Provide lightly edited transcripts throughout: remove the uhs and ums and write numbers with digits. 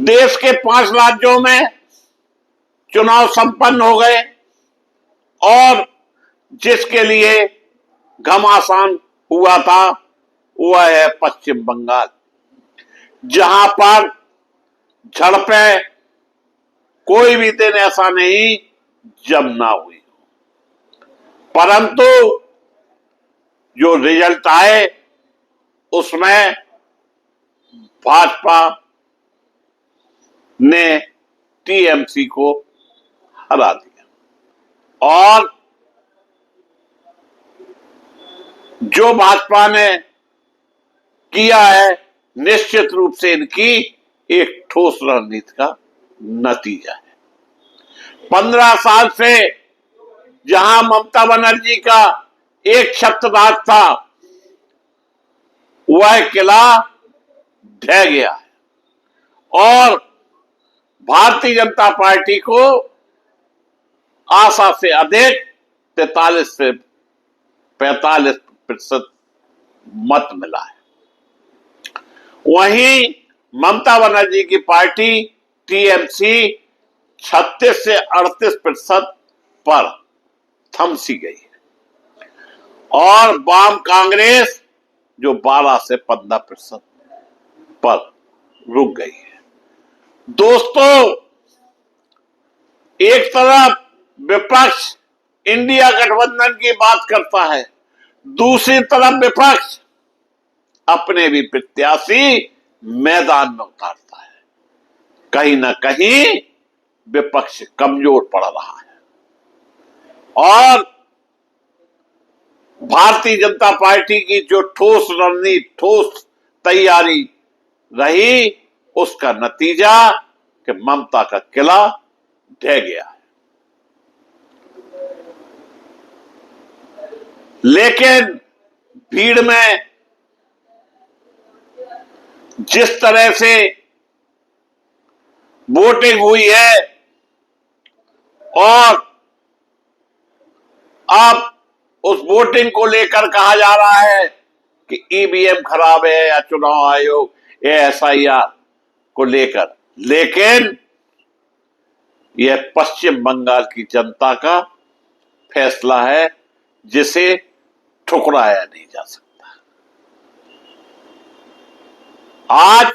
देश के 5 राज्यों में चुनाव संपन्न हो गए और जिसके लिए घमासान हुआ था वह है पश्चिम बंगाल, जहां पर झड़पें कोई भी दिन ऐसा नहीं जब ना हुई, परंतु जो रिजल्ट आए उसमें भाजपा ने टीएमसी को हरा दिया और जो भाजपा ने किया है निश्चित रूप से इनकी एक ठोस रणनीति का नतीजा है। 15 साल से जहां ममता बनर्जी का एक छत्रराज था वह किला ढह गया है और भारतीय जनता पार्टी को आशा से अधिक 43 से 45% मत मिला है। वहीं ममता बनर्जी की पार्टी टीएमसी 36 से 38% पर थमसी गई है और वाम कांग्रेस जो 12 से 15% पर रुक गई है। दोस्तों, एक तरफ विपक्ष इंडिया गठबंधन की बात करता है, दूसरी तरफ विपक्ष अपने भी प्रत्याशी मैदान में उतारता है। कहीं ना कहीं विपक्ष कमजोर पड़ रहा है और भारतीय जनता पार्टी की जो ठोस रणनीति, ठोस तैयारी रही, उसका नतीजा कि ममता का किला ढह गया है। लेकिन भीड़ में जिस तरह से वोटिंग हुई है और अब उस वोटिंग को लेकर कहा जा रहा है कि ईवीएम खराब है या चुनाव आयोग एसआईआर को लेकर, लेकिन यह पश्चिम बंगाल की जनता का फैसला है जिसे ठुकराया नहीं जा सकता। आज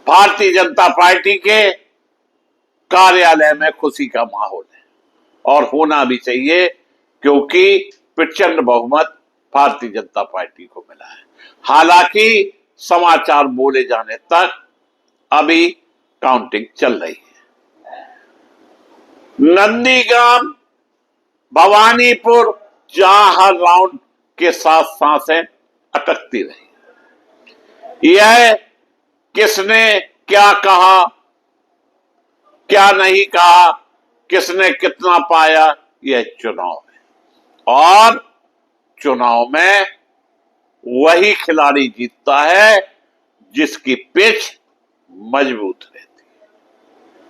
भारतीय जनता पार्टी के कार्यालय में खुशी का माहौल है और होना भी चाहिए, क्योंकि प्रचंड बहुमत भारतीय जनता पार्टी को मिला है। हालांकि समाचार बोले जाने तक अभी काउंटिंग चल रही है। नंदीग्राम, भवानीपुर, जहां हर राउंड के साथ सांसें अटकती रही, यह किसने क्या कहा, क्या नहीं कहा, किसने कितना पाया, यह चुनाव है और चुनाव में वही खिलाड़ी जीतता है जिसकी पिच मजबूत रहती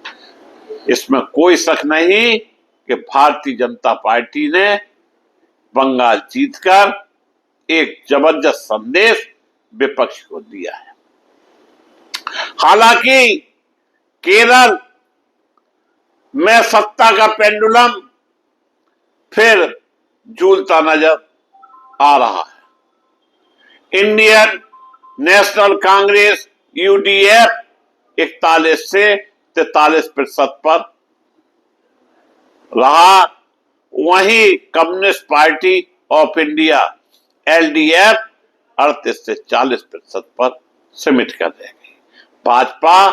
है। इसमें कोई शक नहीं कि भारतीय जनता पार्टी ने बंगाल जीतकर एक जबरदस्त संदेश विपक्ष को दिया है। हालांकि केरल में सत्ता का पेंडुलम फिर झूलता नजर आ रहा है। इंडियन नेशनल कांग्रेस यूडीएफ 41 से 43% पर रहा, वहीं communist party of India LDF 38 से 40% पर सिमट कर रह गई। भाजपा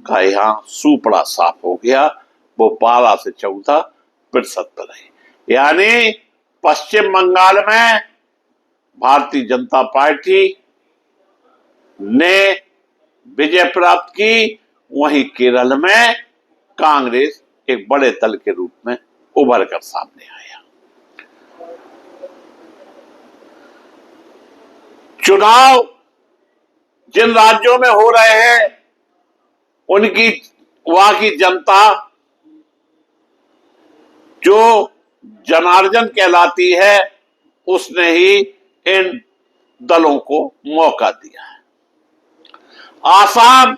का यहां सुपड़ा साफ हो गया, वो 12 से 14% पर रही। यानी पश्चिम बंगाल में भारतीय जनता पार्टी ने विजय प्राप्त की, वहीं केरल में कांग्रेस एक बड़े दल के रूप में उभर कर सामने आया। चुनाव जिन राज्यों में हो रहे हैं उनकी वहां की जनता जो जनार्दन कहलाती है उसने ही इन दलों को मौका दिया है। आसाम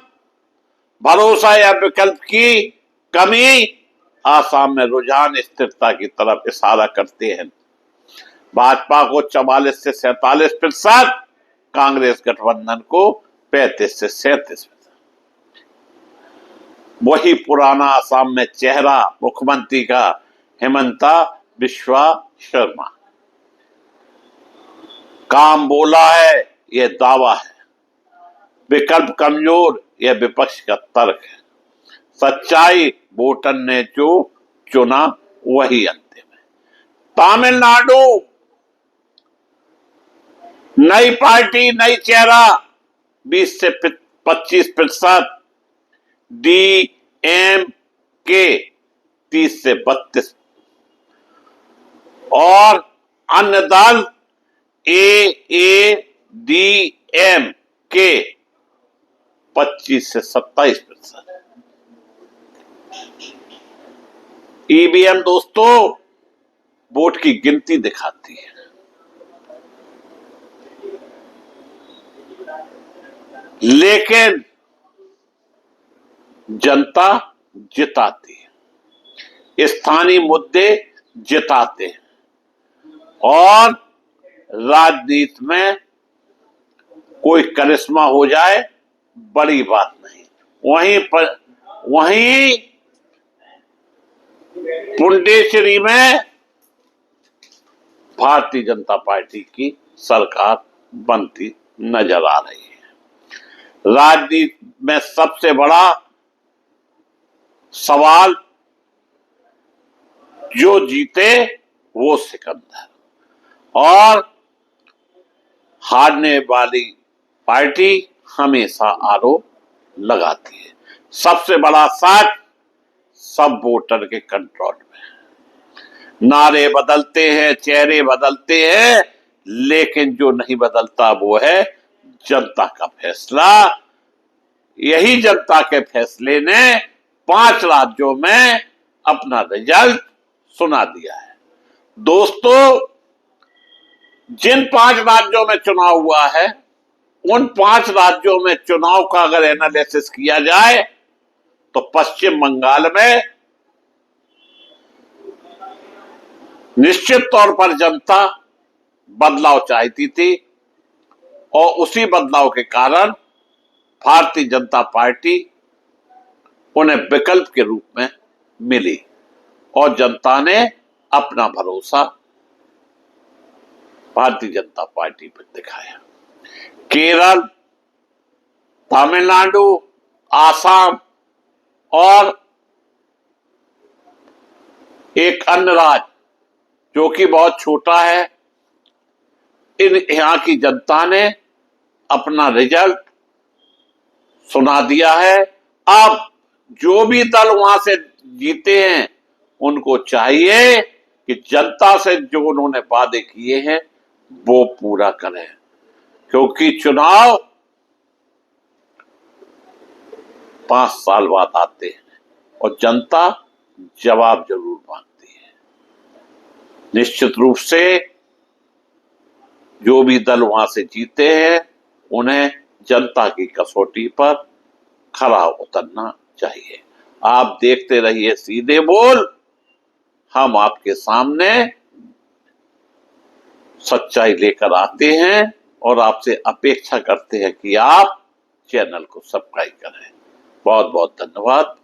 भरोसा या विकल्प की कमी, आसाम में रुझान स्थिरता की तरफ इशारा करते हैं। भाजपा को 44 से 47%, कांग्रेस गठबंधन को 35 से 37%। वही पुराना आसाम में चेहरा मुख्यमंत्री का हिमंता बिस्वा शर्मा। काम बोला है यह दावा है, विकल्प कमजोर यह विपक्ष का तर्क है। सच्चाई वोटर ने जो चुना वही अंतिम है। तमिलनाडु नई पार्टी नई चेहरा 20 से 25%, DMK 30 से 32%, और अन्य दल AADMK 25 से 27%। ईवीएम दोस्तों वोट की गिनती दिखाती है, लेकिन जनता जिताती है, स्थानीय मुद्दे जिताते हैं, और राजनीति में कोई करिश्मा हो जाए बड़ी बात नहीं। वहीं पुडुचेरी में भारतीय जनता पार्टी की सरकार बनती नजर आ रही है। राजनीति में सबसे बड़ा सवाल जो जीते वो सिकंदर, और हारने वाली पार्टी हमेशा आरोप लगाती है। सबसे बड़ा सच सब वोटर के कंट्रोल में है। नारे बदलते हैं, चेहरे बदलते हैं, लेकिन जो नहीं बदलता वो है जनता का फैसला। यही जनता के फैसले ने 5 राज्यों में अपना रिजल्ट सुना दिया है। दोस्तों, जिन 5 राज्यों में चुनाव हुआ है, उन 5 राज्यों में चुनाव का अगर एनालिसिस किया जाए तो पश्चिम बंगाल में निश्चित तौर पर जनता बदलाव चाहती थी, और उसी बदलाव के कारण भारतीय जनता पार्टी उन्हें विकल्प के रूप में मिली, और जनता ने अपना भरोसा भारतीय जनता पार्टी पर दिखाया। केरल, तमिलनाडु, आसाम और एक अन्य राज्य जो कि बहुत छोटा है, यहां की जनता ने अपना रिजल्ट सुना दिया है। अब जो भी दल वहां से जीते हैं उनको चाहिए कि जनता से जो उन्होंने वादे किए हैं वो पूरा करें, क्योंकि चुनाव 5 साल बाद आते हैं और जनता जवाब जरूर मांगती है। निश्चित रूप से जो भी दल वहां से जीते हैं उन्हें जनता की कसौटी पर खरा उतरना चाहिए। आप देखते रहिए सीधे बोल, हम आपके सामने सच्चाई लेकर आते हैं और आपसे अपेक्षा करते हैं कि आप चैनल को सब्सक्राइब करें। बहुत बहुत धन्यवाद।